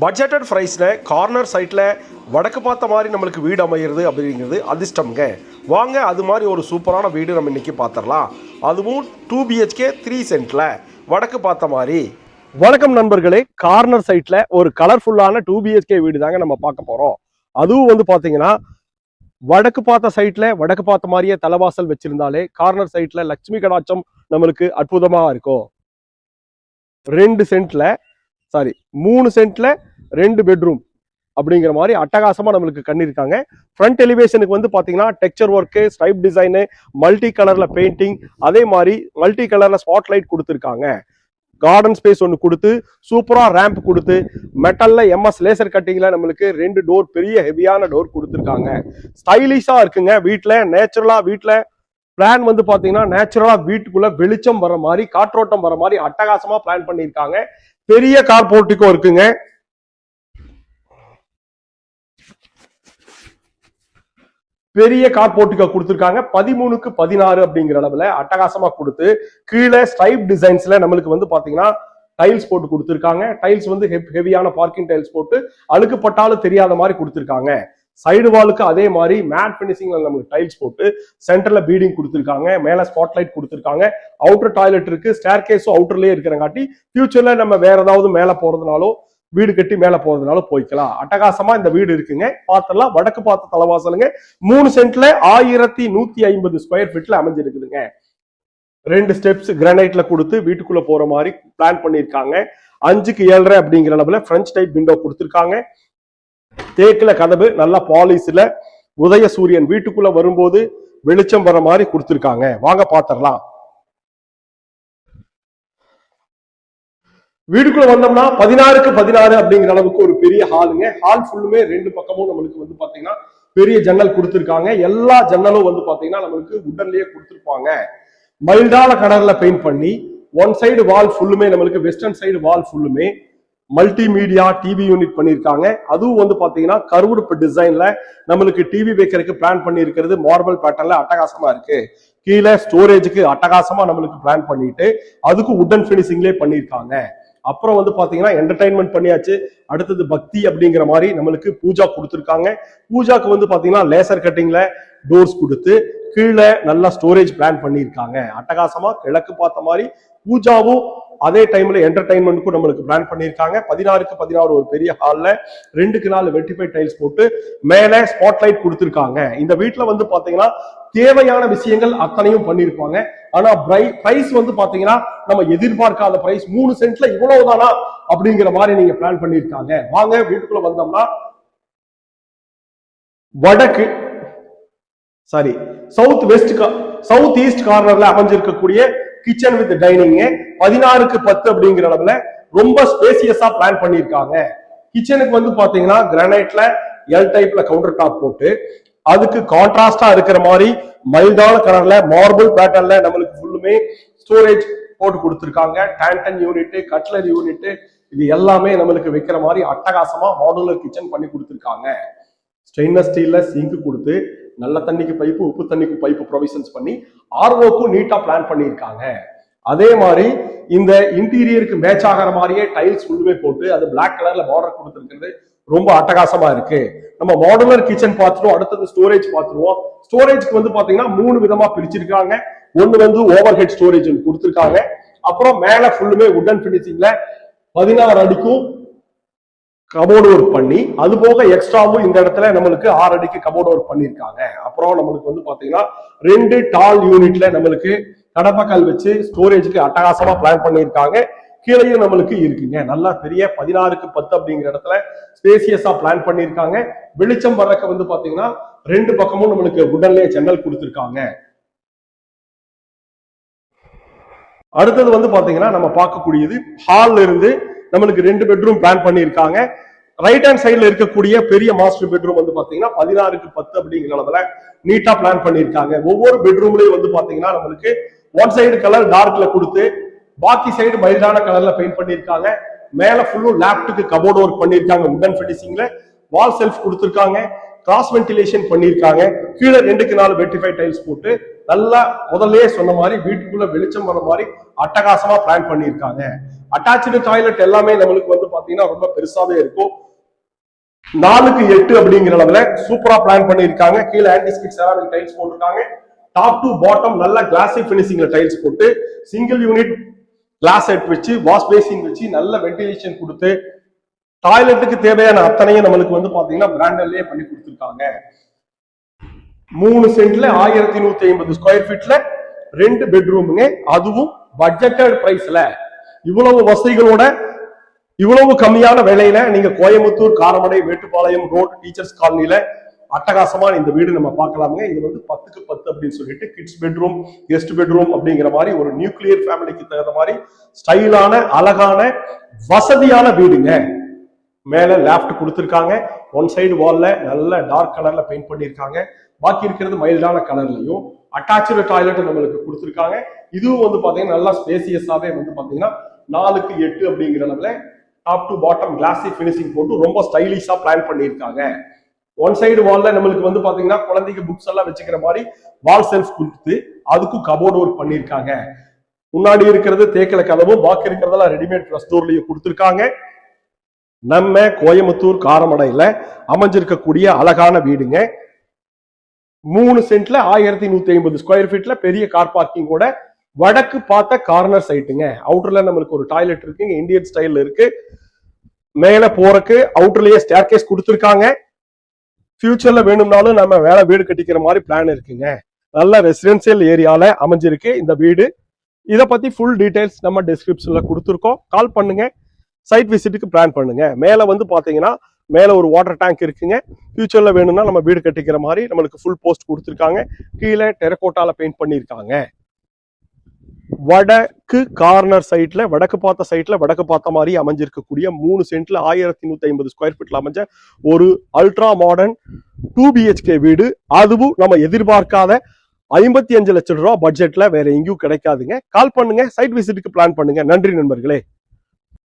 Budgeted ப்ரைஸில் corner சைட்டில் வடக்கு பார்த்த மாதிரி நம்மளுக்கு வீடு அமையிறது அப்படிங்கிறது அதிர்ஷ்டம்ங்க. வாங்க அது மாதிரி ஒரு சூப்பரான வீடு நம்ம இன்றைக்கி பார்த்துடலாம். அதுவும் 2 BHK 3 சென்ட்டில் வடக்கு பார்த்த மாதிரி. வணக்கம் நண்பர்களே, கார்னர் சைட்டில் ஒரு கலர்ஃபுல்லான 2 BHK வீடு தாங்க நம்ம பார்க்க போகிறோம். அதுவும் வந்து பார்த்தீங்கன்னா வடக்கு பார்த்த சைட்டில் வடக்கு பார்த்த மாதிரியே தலைவாசல் வச்சுருந்தாலே கார்னர் சைட்டில் லட்சுமி கடாட்சம் நம்மளுக்கு அற்புதமாக இருக்கும். 3 சென்ட்ல 2 பெட்ரூம் அப்படிங்கிற மாதிரி அட்டகாசமா நம்மளுக்கு கண்ணிருக்காங்க. ஃப்ரண்ட் எலிவேஷனுக்கு வந்து பாத்தீங்கன்னா texture work, stripe design, multi கலர்ல பெயிண்டிங், அதே மாதிரி மல்டி கலர்ல ஸ்பாட் லைட் கொடுத்துருக்காங்க. கார்டன் ஸ்பேஸ் ஒன்று கொடுத்து சூப்பரா ரேம்ப் கொடுத்து மெட்டல்ல MS லேசர் கட்டிங்ல நம்மளுக்கு 2 டோர், பெரிய ஹெவியான டோர் கொடுத்துருக்காங்க. ஸ்டைலிஷா இருக்குங்க. வீட்டுல நேச்சுரலா பிளான் வந்து பாத்தீங்கன்னா நேச்சுரலா வீட்டுக்குள்ள வெளிச்சம் வர மாதிரி, காற்றோட்டம் வர மாதிரி அட்டகாசமா பிளான் பண்ணியிருக்காங்க. பெரிய கார் போர்ட்டிகோ இருக்குங்க. பெரிய கார் போர்ட்டிகோ கொடுத்திருக்காங்க. 13க்கு 16 அப்படிங்கிற அளவுல அட்டகாசமா கொடுத்து கீழே ஸ்ட்ரைப் டிசைன்ஸ்ல நம்மளுக்கு வந்து பாத்தீங்கன்னா டைல்ஸ் போட்டு கொடுத்திருக்காங்க. டைல்ஸ் வந்து ஹெவியான பார்க்கிங் டைல்ஸ் போட்டு அழுக்குப்பட்டாலும் தெரியாத மாதிரி கொடுத்திருக்காங்க. சைடு வாலுக்கு அதே மாதிரி மேட் பினிஷிங்ல நமக்கு டைல்ஸ் போட்டு சென்டர்ல பீடிங் கொடுத்திருக்காங்க. மேல ஸ்பாட்லைட் கொடுத்திருக்காங்க. அவுட்டர் டாய்லெட் இருக்கு. ஸ்டேர் கேஸும் அவுட்டர்லயே இருக்கிறங்காட்டி ஃபியூச்சர்ல நம்ம வேற ஏதாவது மேல போறதுனாலோ வீடு கட்டி மேல போறதுனால போய்க்கலாம். அட்டகாசமா இந்த வீடு இருக்குங்க. பார்த்தலாம். வடக்கு பார்த்த தலைவாசலுங்க. 3 சென்ட்ல 1150 ஸ்கொயர் ஃபீட்ல அமைஞ்சிருக்குதுங்க. 2 ஸ்டெப்ஸ் கிரானைட்ல கொடுத்து வீட்டுக்குள்ள போற மாதிரி பிளான் பண்ணிருக்காங்க. 5க்கு 7.5 அப்படிங்கிற அளவுல பிரெஞ்ச் டைப் விண்டோ கொடுத்திருக்காங்க. தேக்குல கதவு நல்லா பாலிஷ்ல உதய சூரியன் வீட்டுக்குள்ள வரும்போது வெளிச்சம் வர மாதிரி கொடுத்திருக்காங்க. வாங்க பாத்திரலாம். வீட்டுக்குள்ள வந்தோம்னா 16க்கு 16 அப்படிங்கிற அளவுக்கு ஒரு பெரிய ஹாலுங்க. ஹால் ஃபுல்லுமே 2 பக்கமும் நம்மளுக்கு வந்து பாத்தீங்கன்னா பெரிய ஜன்னல் கொடுத்திருக்காங்க. எல்லா ஜன்னலும் வந்து பாத்தீங்கன்னா நம்மளுக்கு உட்டன்லயே கொடுத்திருப்பாங்க. மைல்டான கலர்ல பெயிண்ட் பண்ணி ஒன் சைடு வால் ஃபுல்லுமே நம்மளுக்கு வெஸ்டர்ன் சைடு வால் ஃபுல்லுமே மல்டிமீடியா டிவி யூனிட் பண்ணிருக்காங்க. அதுவும் வந்து பாத்தீங்கன்னா கர்வ்டு டிசைன்ல நம்மளுக்கு டிவி வைக்கிறதுக்கு பிளான் பண்ணி இருக்கிறது. மார்பிள் பேட்டர்ன்ல அட்டகாசமா இருக்கு. கீழே ஸ்டோரேஜுக்கு அட்டகாசமா நம்மளுக்கு பிளான் பண்ணிட்டு அதுக்கு உட்டன் பினிஷிங்லேயே பண்ணிருக்காங்க. அப்புறம் வந்து பாத்தீங்கன்னா என்டர்டைன்மெண்ட் பண்ணியாச்சு. அடுத்தது பக்தி அப்படிங்கிற மாதிரி நம்மளுக்கு பூஜா கொடுத்துருக்காங்க. பூஜாக்கு வந்து பாத்தீங்கன்னா லேசர் கட்டிங்ல டோர்ஸ் கொடுத்து கீழே நல்லா ஸ்டோரேஜ் பிளான் பண்ணியிருக்காங்க. அட்டகாசமா கிழக்கு பார்த்த மாதிரி பூஜாவும் அதே டைம்ல என்டர்டைன்மெண்ட்க்கும் நம்மளுக்கு பிளான் பண்ணியிருக்காங்க. 16க்கு 16 ஒரு பெரிய ஹால்ல 2க்கு 4 வெட்டிஃபை டைல்ஸ் போட்டு மேல ஸ்பாட்லைட் கொடுத்திருக்காங்க. இந்த வீட்டுல வந்து பாத்தீங்கன்னா தேவையான விஷயங்கள் அத்தனையும் பண்ணிருப்பாங்க. ஆனா பிரைஸ் வந்து பாத்தீங்கன்னா நம்ம எதிர்பார்க்காத பிரைஸ். 3 சென்ட்ல இவ்வளவுதானா அப்படிங்கிற மாதிரி நீங்க பிளான் பண்ணிருக்காங்க. வாங்க வீட்டுக்குள்ள வந்தோம்னா சவுத் ஈஸ்ட் கார்னர்ல அமைஞ்சிருக்கக்கூடிய கிச்சன் வித் டைனிங் 16க்கு 10 அப்படிங்கிற அளவுல ரொம்ப ஸ்பேசியஸா பிளான் பண்ணிருக்காங்க. கிச்சனுக்கு வந்து பாத்தீங்கன்னா கிரானைட்ல எல் டைப்ல கவுண்டர் டாப் போட்டு அதுக்கு கான்ட்ராஸ்டா இருக்கிற மாதிரி மைல்டான கலர்ல மார்பிள் பேட்டர்ன்ல நம்மளுக்கு ஃபுல்லுமே ஸ்டோரேஜ் போட்டு கொடுத்திருக்காங்க. டேண்டன் யூனிட், கட்லரி யூனிட், இது எல்லாமே நம்மளுக்கு வைக்கிற மாதிரி அட்டகாசமா மாடுலர் கிச்சன் பண்ணி கொடுத்திருக்காங்க. ஸ்டெயின்லெஸ் ஸ்டீல்ல சிங்க் கொடுத்து நல்ல தண்ணிக்கு பைப்பு, உப்பு தண்ணிக்கு பைப்பு ப்ரொவிஷன்ஸ் பண்ணி ஆர்ஓக்கும் நீட்டா பிளான் பண்ணியிருக்காங்க. அதே மாதிரி இந்த இன்டீரியருக்கு மேட்ச் ஆகிற மாதிரியே டைல்ஸ் ஃபுல்லுமே போட்டு அது பிளாக் கலர்ல பார்டர் கொடுத்துருக்கிறது ரொம்ப அட்டகாசமா இருக்கு. நம்ம மாடுலர் கிச்சன் பார்த்துருவோம். அடுத்தது ஸ்டோரேஜ் பார்த்துருவோம். ஸ்டோரேஜ்க்கு வந்து பாத்தீங்கன்னா 3 விதமா பிரிச்சிருக்காங்க. ஒன்னு வந்து ஓவர் ஹெட் ஸ்டோரேஜ் கொடுத்திருக்காங்க. அப்புறம் மேல ஃபுல்லுமே உட்டன் பினிஷிங்ல 16 அடிக்கும் கபோர்டு ஒர்க் பண்ணி அது போக எக்ஸ்ட்ராவும் இந்த இடத்துல நம்மளுக்கு 6 அடிக்கு கபோர்டு ஒர்க் பண்ணிருக்காங்க. அப்புறம் நம்மளுக்கு வந்து பாத்தீங்கன்னா 2 டால் யூனிட்ல நம்மளுக்கு கடப்பக்கல் வச்சு ஸ்டோரேஜுக்கு அட்டகாசமா பிளான் பண்ணியிருக்காங்க. கீழையும் நம்மளுக்கு இருக்குங்க. நல்லா பெரிய 16க்கு 10 அப்படிங்கிற இடத்துல ஸ்பேசியஸா பிளான் பண்ணியிருக்காங்க. வெளிச்சம் வர்றதுக்கு வந்து பாத்தீங்கன்னா 2 பக்கமும் நம்மளுக்கு உடன்லயே ஜன்னல் கொடுத்திருக்காங்க. அடுத்தது வந்து பாத்தீங்கன்னா நம்ம பார்க்கக்கூடியது ஹால்ல இருந்து நம்மளுக்கு 2 பெட்ரூம் பிளான் பண்ணியிருக்காங்க. ரைட் ஹேண்ட் சைட்ல இருக்கக்கூடிய பெரிய மாஸ்டர் பெட்ரூம் வந்து பாத்தீங்கன்னா 16க்கு 10 அப்படிங்கிற அளவுல நீட்டா பிளான் பண்ணியிருக்காங்க. ஒவ்வொரு பெட்ரூம்லயும் வந்து பாத்தீங்கன்னா நம்மளுக்கு ஒன் சைடு கலர் டார்க்ல கொடுத்து பாக்கி சைடு மைல்டான கலர்ல பெயிண்ட் பண்ணிருக்காங்க. மேல ஃபுல்லும் லேப்டுக்கு கபோர்டு ஒர்க் பண்ணிருக்காங்க. உட்டன் ஃபினிஷிங்ல வால் செல்ஃப் கொடுத்திருக்காங்க. கிராஸ் வென்டிலேஷன் பண்ணிருக்காங்க. கீழே 2க்கு 4 வெட்டிஃபை டைல்ஸ் போட்டு நல்லா முதல்லயே சொன்ன மாதிரி வீட்டுக்குள்ள வெளிச்சம் வர மாதிரி அட்டகாசமா பிளான் பண்ணிருக்காங்க. அட்டாச்சு டாய்லெட் எல்லாமே நம்மளுக்கு வந்து பாத்தீங்கன்னா ரொம்ப பெருசாவே இருக்கும். 4x8 அப்படிங்கிற அளவுல சூப்பரா பிளான் பண்ணிருக்காங்க. கீழே ஆன்டிஸ்கிட் செராமிக் டைல்ஸ் போட்டிருக்காங்க. டாப் டு பாட்டம் நல்ல கிளாசி பினிஷிங்ல டைல்ஸ் போட்டு சிங்கிள் யூனிட் கிளாஸ் செட் வச்சு வாஷ் பேசின் வச்சு நல்ல வென்டிலேஷன் கொடுத்து டாய்லெட்டுக்கு தேவையான அத்தனையும் நம்மளுக்கு வந்து பாத்தீங்கன்னா பிராண்டட்லயே பண்ணி கொடுத்துருக்காங்க. 3 சென்ட்ல 1150 ஸ்கொயர் ஃபீட்ல 2 பெட்ரூமுங்க. அதுவும் பட்ஜெட்டட் பிரைஸ்ல இவ்வளவு வசதிகளோட இவ்வளவு கம்மியான விலையில நீங்க கோயம்புத்தூர், காரமடை, மேட்டுப்பாளையம் ரோட், டீச்சர்ஸ் காலனில அட்டகாசமா இந்த வீடு நம்ம பார்க்கலாமுங்க. இது வந்து 10க்கு 10 அப்படின்னு சொல்லிட்டு கிட்ஸ் பெட்ரூம், கெஸ்ட் பெட்ரூம் அப்படிங்கிற மாதிரி ஒரு நியூக்ளியர் ஃபேமிலிக்கு தகுந்த மாதிரி ஸ்டைலான அழகான வசதியான வீடுங்க. மேல லேப்ட் கொடுத்திருக்காங்க. ஒன் சைடு வால்ல நல்ல டார்க் கலர்ல பெயிண்ட் பண்ணிருக்காங்க. பாக்கி இருக்கிறது மைல்டான கலர்லயும் அட்டாச்சு டாய்லெட் நம்மளுக்கு கொடுத்திருக்காங்க. இதுவும் வந்து பாத்தீங்கன்னா நல்லா ஸ்பேசியஸாவே வந்து பாத்தீங்கன்னா 4x8 அப்படிங்கிற அளவுல டாப் டு பாட்டம் கிளாசி பினிஷிங் போட்டு ரொம்ப ஸ்டைலிஷா பிளான் பண்ணிருக்காங்க. ஒன் சைடு வால்ல நம்மளுக்கு வந்து பாத்தீங்கன்னா குழந்தைக்கு புக்ஸ் எல்லாம் வச்சுக்கிற மாதிரி வால் செல்ஃப் கொடுத்து அதுக்கும் கபோர்டு ஒர்க் பண்ணிருக்காங்க. முன்னாடி இருக்கிறது தேக்கல கதவும், பாக்கி இருக்கிறதெல்லாம் ரெடிமேட் ப்ளஸ் டோர்லயும் கொடுத்திருக்காங்க. நம்ம கோயம்புத்தூர் காரமடையில அமைஞ்சிருக்கக்கூடிய அழகான வீடுங்க. 3 சென்ட்ல 1150 ஸ்கொயர் ஃபீட்ல பெரிய கார் பார்க்கிங் கூட வடக்கு பார்த்த கார்னர் சைட்டுங்க. அவுட்டர்ல நம்மளுக்கு ஒரு டாய்லெட் இருக்குங்க, இந்தியன் ஸ்டைல்ல இருக்கு. மேல போறக்கு அவுட்டர்லயே ஸ்டேர் கேஸ் கொடுத்திருக்காங்க. ஃபியூச்சர்ல வேணும்னாலும் நம்ம வேற வீடு கட்டிக்கிற மாதிரி பிளான் இருக்குங்க. நல்ல ரெசிடென்சியல் ஏரியால அமைஞ்சிருக்கு இந்த வீடு. இதை பத்தி ஃபுல் டீடைல்ஸ் நம்ம டிஸ்கிரிப்ஷன்ல கொடுத்துருக்கோம். கால் பண்ணுங்க, சைட் விசிட்டுக்கு பிளான் பண்ணுங்க. மேல வந்து பாத்தீங்கன்னா மேல ஒரு வாட்டர் டேங்க் இருக்குங்க. ஃபியூச்சர்ல வேணும்னா நம்ம வீடு கட்டிக்கிற மாதிரி நம்மளுக்கு ஃபுல் போஸ்ட் கொடுத்துருக்காங்க. கீழே டெரகோட்டால பெயிண்ட் பண்ணியிருக்காங்க. வடக்கு கார்னர் சைட்ல வடக்கு பார்த்த மாதிரி அமைஞ்சிருக்கக்கூடிய 3 சென்ட்ல 1150 ஸ்கொயர் ஃபீட்ல அமைஞ்ச ஒரு அல்ட்ரா மாடர்ன் 2 BHK வீடு. அதுவும் நம்ம எதிர்பார்க்காத 55 லட்சம் ரூபாய் பட்ஜெட்ல வேற எங்கேயும் கிடைக்காதுங்க. கால் பண்ணுங்க, சைட் விசிட்டுக்கு பிளான் பண்ணுங்க. நன்றி நண்பர்களே.